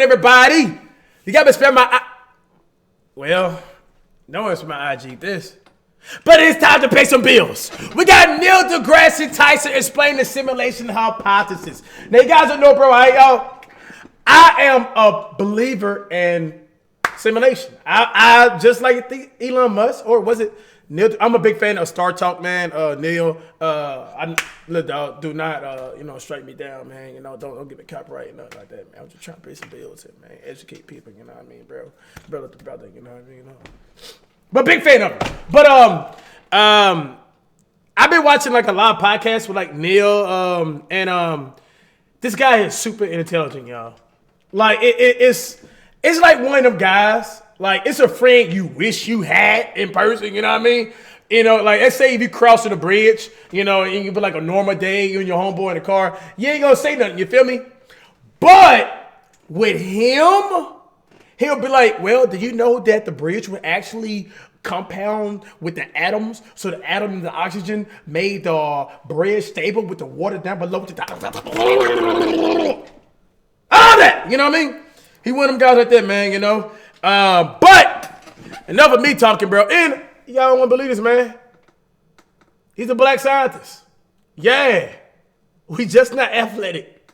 everybody. You got me spell my... Well, no one spell my IG this. But it's time to pay some bills. We got Neil deGrasse Tyson explaining the simulation hypothesis. Now, you guys don't know, bro. I am a believer in simulation. I just like Elon Musk, or was it Neil? I'm a big fan of Star Talk, man. Neil, look, dog, do not, strike me down, man. Don't give me copyright and nothing like that, man. I'm just trying to pay some bills and, man, educate people. You know what I mean, bro? Brother to brother, you know what I mean? But big fan of it. But I've been watching like a lot of podcasts with like Neil, and this guy is super intelligent, y'all. Like it's like one of them guys. Like it's a friend you wish you had in person. You know what I mean? Like let's say if you cross the bridge, and you be like a normal day, you and your homeboy in the car, you ain't gonna say nothing. You feel me? But with him, he'll be like, well, do you know that the bridge would actually compound with the atoms? So the atom and the oxygen made the bridge stable with the water down below. All that, you know what I mean? He one of them guys like that, man, But enough of me talking, bro. And y'all don't want to believe this, man. He's a black scientist. Yeah. We just not athletic.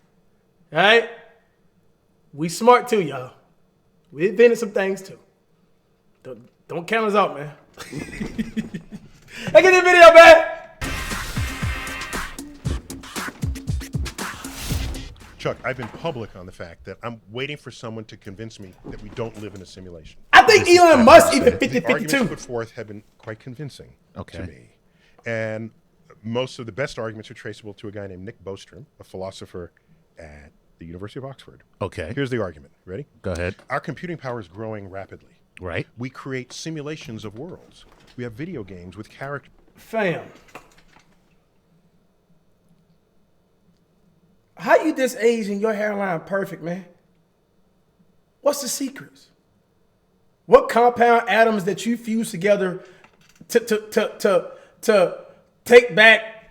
All right? We smart too, y'all. We invented some things too. Don't count us out, man. Hey, get this video, man. Chuck, I've been public on the fact that I'm waiting for someone to convince me that we don't live in a simulation. I think Elon Musk even 50-52. The arguments put forth have been quite convincing to me. And most of the best arguments are traceable to a guy named Nick Bostrom, a philosopher at the University of Oxford. Okay. Here's the argument. Ready? Go ahead. Our computing power is growing rapidly. Right. We create simulations of worlds. We have video games with characters. Fam. How you this age and your hairline perfect, man? What's the secrets? What compound atoms that you fuse together to take back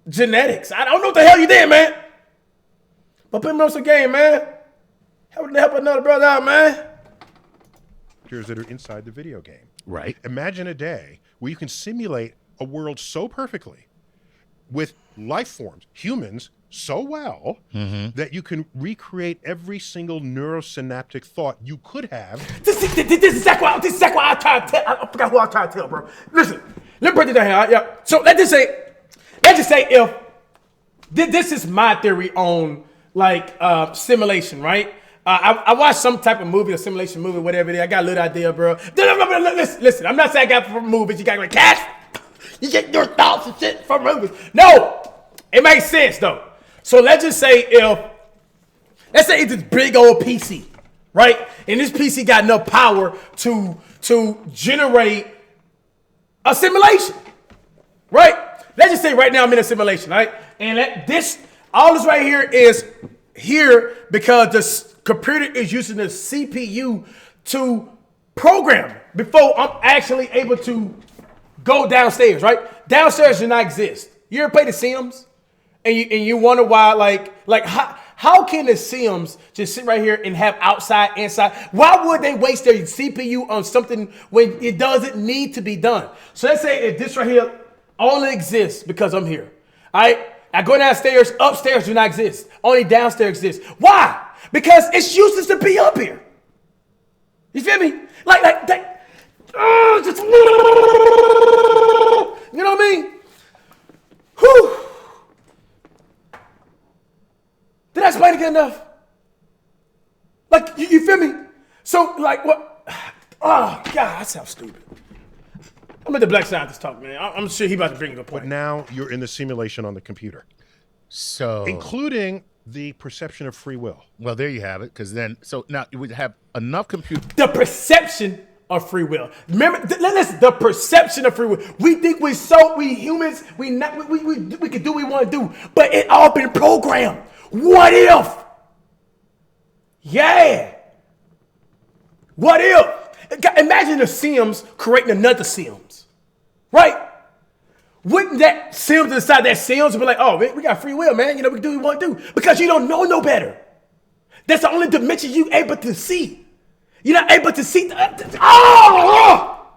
genetics? I don't know what the hell you did, man. But put me on some game, man. Help another brother out, man. That are inside the video game. Right. Imagine a day where you can simulate a world so perfectly with life forms, humans, so well that you can recreate every single neurosynaptic thought you could have. This is exactly what I'm trying to tell. I forgot who I'm trying to tell, bro. Listen, let me break it down here. Yeah. So let's just say if this is my theory on like simulation, right? I watched some type of movie, a simulation movie, whatever it is. I got a little idea, bro. Listen, I'm not saying I got it from movies. You got like cash. You get your thoughts and shit from movies. No, it makes sense though. So let's just say let's say it's this big old PC, right? And this PC got enough power to generate a simulation, right? Let's just say right now I'm in a simulation, right? And all this right here is here because the computer is using the CPU to program before I'm actually able to go downstairs, right? Downstairs does not exist. You ever play The Sims? And you wonder why, like how can The Sims just sit right here and have outside, inside? Why would they waste their CPU on something when it doesn't need to be done? So let's say if this right here only exists because I'm here. All right? I go downstairs, upstairs do not exist. Only downstairs exists. Why? Because it's useless to be up here. You feel me? Like that. Just, you know what I mean? Whew. Did I explain it good enough? Like, you feel me? So, like, what? Oh, God, that sounds stupid. I'm let the black scientist talk, man. I'm sure he about to bring a point. But now you're in the simulation on the computer. So, including the perception of free will. Well, there you have it. Because then, so now you would have enough compute. The perception of free will. Remember, listen, the perception of free will. We think we humans, we can do what we want to do, but it all been programmed. What if? Yeah. What if? Imagine the Sims creating another Sims, right? Wouldn't that Sims inside that Sims be like, oh, man, we got free will, man. We can do what we want to do because you don't know no better. That's the only dimension you able to see. You're not able to see. Oh!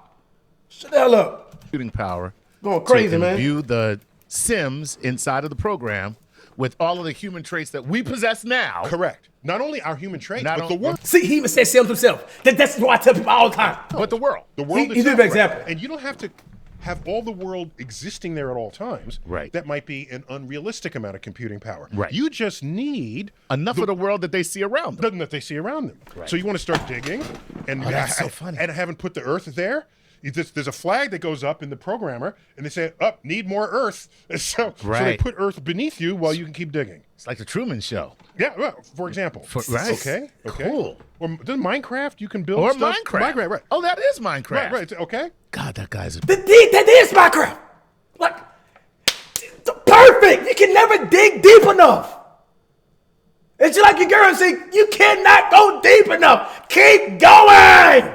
Shut the hell up. Computing power. Going crazy, man. View the Sims inside of the program with all of the human traits that we possess now. Correct. Not only our human traits, Not but the on- world. See, he even said Sims himself. That's what I tell people all the time. But the world. The world He itself, did an example. And you don't have to have all the world existing there at all times. Right. That might be an unrealistic amount of computing power. Right. You just need Enough of the world that they see around them. nothing that they see around them. Right. So you want to start digging, and that's so funny. And haven't put the Earth there. There's a flag that goes up in the programmer, and they say, "Up, need more Earth." So they Right. put Earth beneath you while you can keep digging. It's like the Truman Show. Yeah, well, for example. Right. Okay. Cool. Or does Minecraft you can build Or stuff? Minecraft. Right. Oh, that is Minecraft. Right. Okay. God, that guy's a That is Minecraft. Like, perfect. You can never dig deep enough. It's just like your girl saying, you cannot go deep enough. Keep going.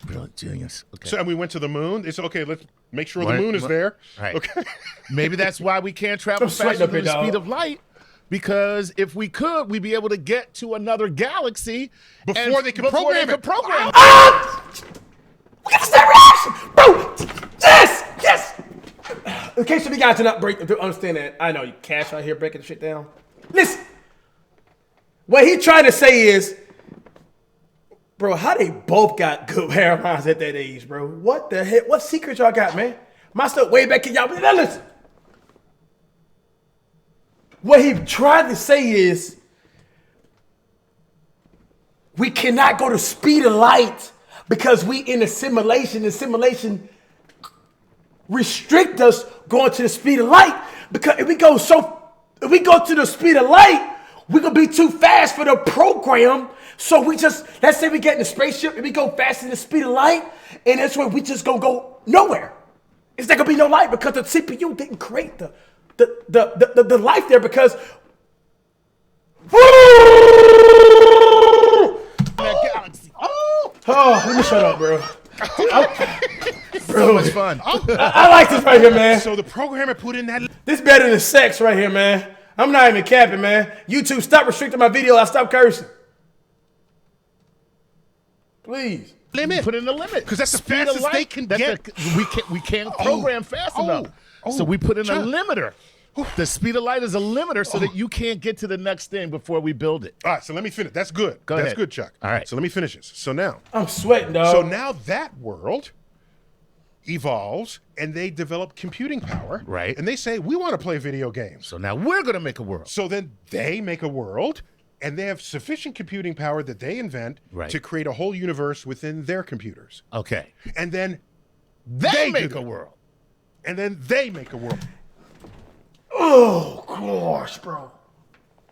brilliant genius. Okay. So and we went to the moon. It's okay. Let's make sure What- the moon is what- there. Right. Okay. Maybe that's why we can't travel I'm sweating faster up than here, the speed dog. of light. Because if we could, we'd be able to get to another galaxy Before they could program it. program it. Ah! We got the same reaction, bro. Yes. In case you guys do not understand that, I know you Cash out here breaking the shit down. Listen, what he trying to say is, bro, how they both got good hairlines at that age, bro? What the heck? What secret y'all got, man? My stuff way back in y'all. Now listen. What he tried to say is, we cannot go to speed of light because we in a simulation. The simulation restrict us going to the speed of light because if we go to the speed of light, we're gonna be too fast for the program. So we just, let's say we get in the spaceship and we go faster than the speed of light, and that's where we just gonna go nowhere. It's not gonna be no light because the CPU didn't create the life there because oh, let me shut up, bro. So much fun. I like this right here, man. So the programmer put in that. This better than sex right here, man. I'm not even capping, man. YouTube, stop restricting my video. I stop cursing. Please. Limit. Put in a limit Because that's the Speed of fastest light, they can that's get. we can't program fast enough. So we put in a limiter. The speed of light is a limiter so that you can't get to the next thing before we build it. All right, so let me finish. That's good. Go That's ahead. good, Chuck. All right. So let me finish this. So now, I'm sweating, dog. so now that world evolves and they develop computing power. Right. And they say, we want to play video games. So now we're going to make a world. So then they make a world and they have sufficient computing power that they invent Right. to create a whole universe within their computers. Okay. And then They do make that. a world. And then they make a world. Oh, gosh, bro.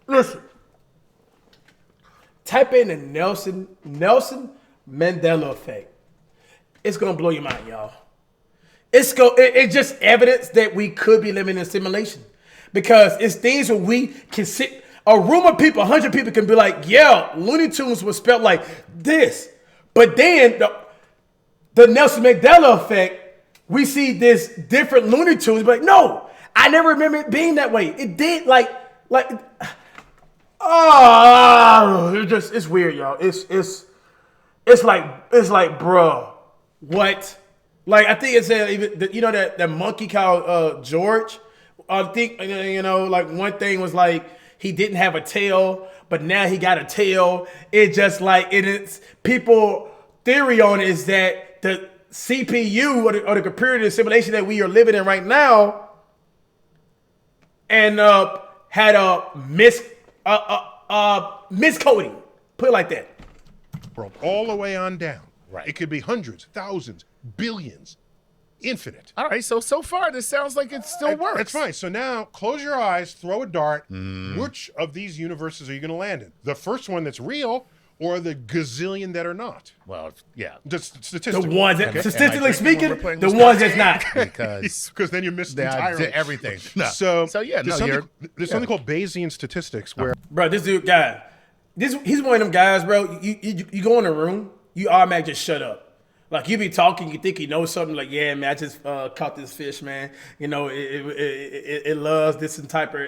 Listen. Type in the Nelson Mandela effect. It's going to blow your mind, y'all. It's just evidence that we could be living in a simulation. Because it's things where we can sit, a room of people, 100 people can be like, yeah, Looney Tunes was spelled like this. But then the Nelson Mandela effect, we see this different Looney Tunes, but no, I never remember it being that way. It did it's weird, y'all. It's like, bruh, what? Like, I think it's even, you know, that monkey called George. I think, like one thing was like, he didn't have a tail, but now he got a tail. It just like, it's people theory on it is that the CPU or the computer simulation that we are living in right now and had a miscoding. Put it like that. World all the way on down. Right. It could be hundreds, thousands, billions, infinite. All right. So far, this sounds like it still works. That's fine. So now close your eyes, throw a dart. Which of these universes are you going to land in? The first one that's real or the gazillion that are not? Well, yeah. Just The statistically. ones that, Okay. statistically Am I drinking when speaking, we're playing the this ones that's not. Because Because then you missed they entirely did everything. No. So yeah, there's no, something, something called Bayesian statistics where Bro, this dude, he's one of them guys, bro. You go in a room, you automatically just shut up. Like you be talking, you think you know something. Like, yeah, man, I just caught this fish, man. You know, it loves this type of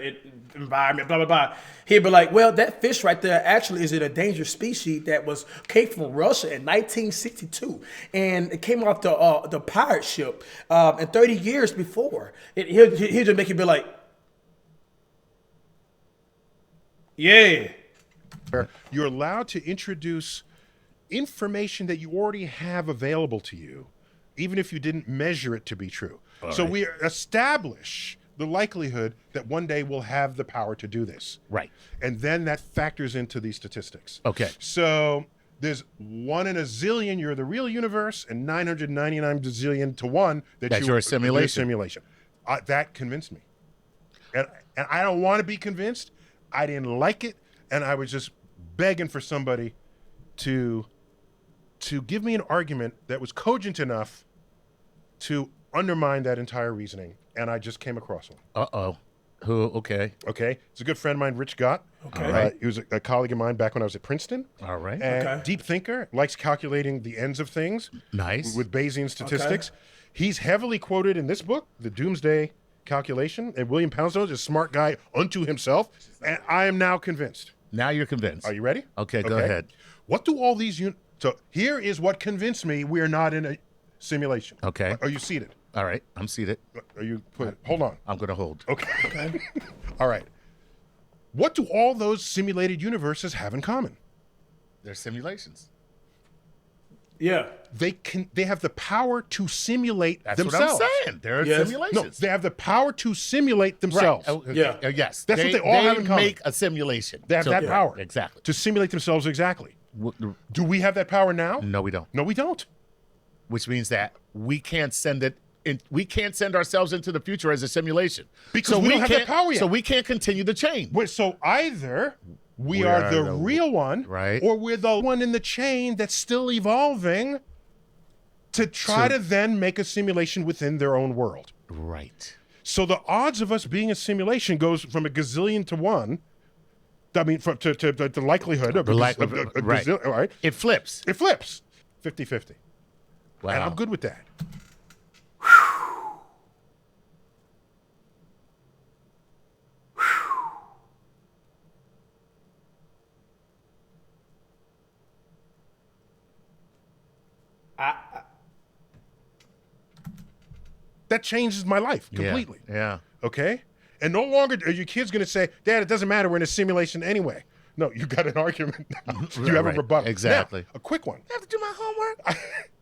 environment. Blah blah blah. He'd be like, well, that fish right there actually is an endangered species that came from Russia in 1962, and it came off the pirate ship, and 30 years before. He'll just make you be like, yeah. You're allowed to introduce information that you already have available to you, even if you didn't measure it to be true. So we establish the likelihood that one day we'll have the power to do this. Right. And then that factors into these statistics. Okay. So there's 1 in a zillion, you're the real universe, and 999 zillion to 1 that you're a simulation. That convinced me. And I don't want to be convinced. I didn't like it. And I was just begging for somebody to give me an argument that was cogent enough to undermine that entire reasoning. And I just came across one. Uh-oh. Who? Okay. Okay. It's a good friend of mine, Rich Gott. Okay. He was a colleague of mine back when I was at Princeton. All right. And Okay. deep thinker, likes calculating the ends of things. Nice. With Bayesian statistics. He's heavily quoted in this book, The Doomsday Calculation. And William Poundstone is a smart guy unto himself. And I am now convinced. Now you're convinced. Are you ready? Okay, go ahead. What do all these so here is what convinced me we're not in a simulation. Okay. Are you seated? All right. I'm seated. Are you hold on. I'm going to hold. Okay. All right. What do all those simulated universes have in common? They're simulations. Yeah. They have the power to simulate That's themselves. what I'm saying. They're Yes. simulations. No, they have the power to simulate themselves. Right. Oh, okay. Yeah. Yes. That's what they all have in common. make a simulation. They have that power. Exactly. To simulate themselves exactly. Do we have that power now? No, we don't. No, we don't. Which means that we can't send it. We can't send ourselves into the future as a simulation Because we don't have that power yet. So we can't continue the chain. So either we are the real one, right, or we're the one in the chain that's still evolving to try to then make a simulation within their own world. Right. So the odds of us being a simulation goes from a gazillion to 1. I mean, to the likelihood of a gazillion. All right. It flips. It flips. 50-50. Wow. And I'm good with that. That changes my life completely. Yeah. Okay? And no longer are your kids going to say, Dad, it doesn't matter. We're in a simulation anyway. No, you got an argument. You have a rebuttal. Exactly. Now, a quick one. I have to do my homework.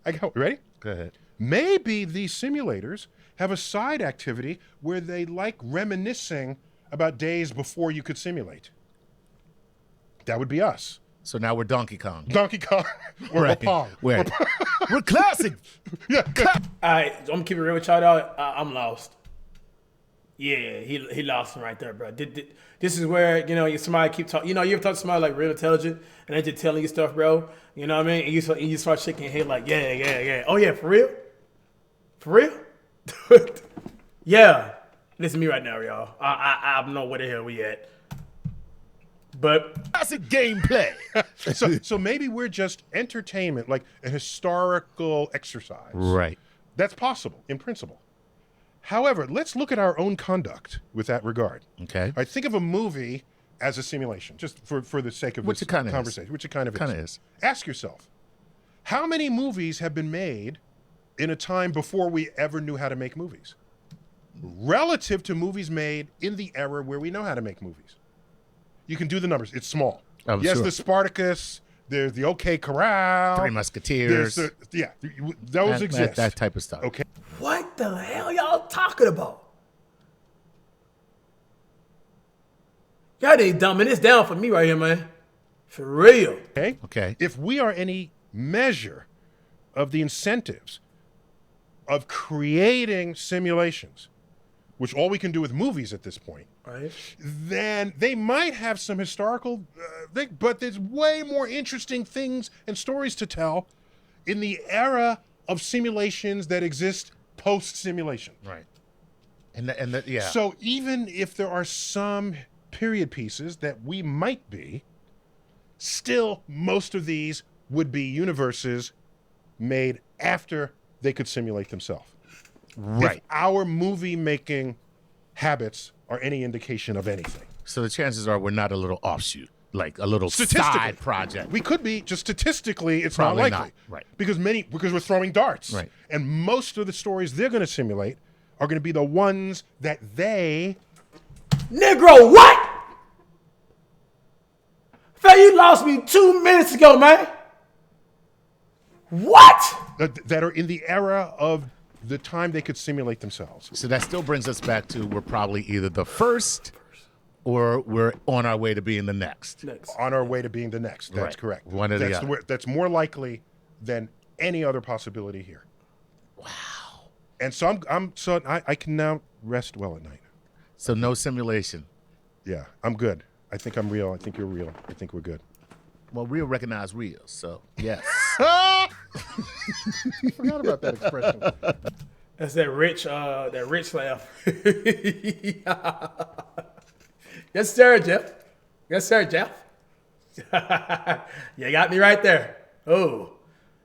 I got, ready? Go ahead. Maybe these simulators have a side activity where they like reminiscing about days before you could simulate. That would be us. So now we're Donkey Kong. Donkey Kong. We're Pong. We're classic. All right, I'm gonna keep it real with y'all, dog. I'm lost. Yeah, he lost him right there, bro. This is where, you know, somebody keep talking. You know, you ever talk to somebody like real intelligent and they just telling you stuff, bro. You know what I mean? And you start shaking your head like, yeah. Oh yeah, for real? For real? Yeah. Listen to me right now, y'all. I don't know where the hell we at. But classic gameplay. So maybe we're just entertainment, like a historical exercise. Right. That's possible in principle. However, let's look at our own conduct with that regard. Okay. All right, think of a movie as a simulation, just for the sake of Which this it kinda conversation. is. Which it kind of Kinda is. is. Ask yourself, how many movies have been made in a time before we ever knew how to make movies? Relative to movies made in the era where we know how to make movies. You can do the numbers. It's small. Yes, sure. the Spartacus, there's the OK Corral. Three Musketeers. Those exist. That type of stuff. Okay. what the hell y'all talking about? Y'all ain't dumbing this down for me right here, man. For real. Okay. If we are any measure of the incentives of creating simulations, which all we can do with movies at this point, Right. then they might have some historical thing, but there's way more interesting things and stories to tell in the era of simulations that exist post-simulation. Right. And yeah. So even if there are some period pieces that we might be, still most of these would be universes made after they could simulate themselves. Right. If our movie making habits are any indication of anything. So the chances are we're not a little offshoot, like a little Statistically, side project. we could be, just statistically, it's Probably not likely. not, right. Because we're throwing darts. Right. And most of the stories they're going to simulate are going to be the ones that they... Negro, what? Fam, you lost me 2 minutes ago, man. What? that are in the era of the time they could simulate themselves. So that still brings us back to we're probably either the first or we're on our way to being the next. On our way to being the next. That's Right. correct. One or the other. That's more likely than any other possibility here. Wow. And so I can now rest well at night. So no simulation. Yeah, I'm good. I think I'm real. I think you're real. I think we're good. Well, real recognize real. So yes. I forgot about that expression. That's that rich laugh. Yes, sir, Jeff. Yes, sir, Jeff. You got me right there. Oh,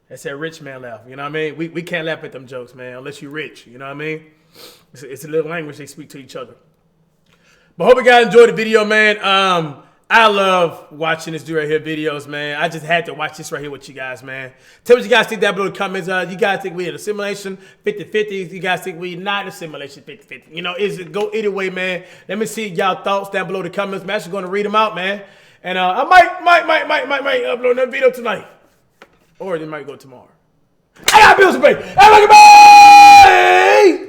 that's that rich man laugh. You know what I mean? We can't laugh at them jokes, man, unless you're rich. You know what I mean? It's a little language they speak to each other. But hope you guys enjoyed the video, man. I love watching this dude right here videos, man. I just had to watch this right here with you guys, man. Tell me what you guys think down below in the comments. You guys think we in a simulation 50-50? You guys think we not in a simulation 50-50? You know, go either way, man. Let me see y'all thoughts down below in the comments. I'm actually going to read them out, man. And I might upload another video tonight. Or it might go tomorrow. I got bills to pay. Have a good day!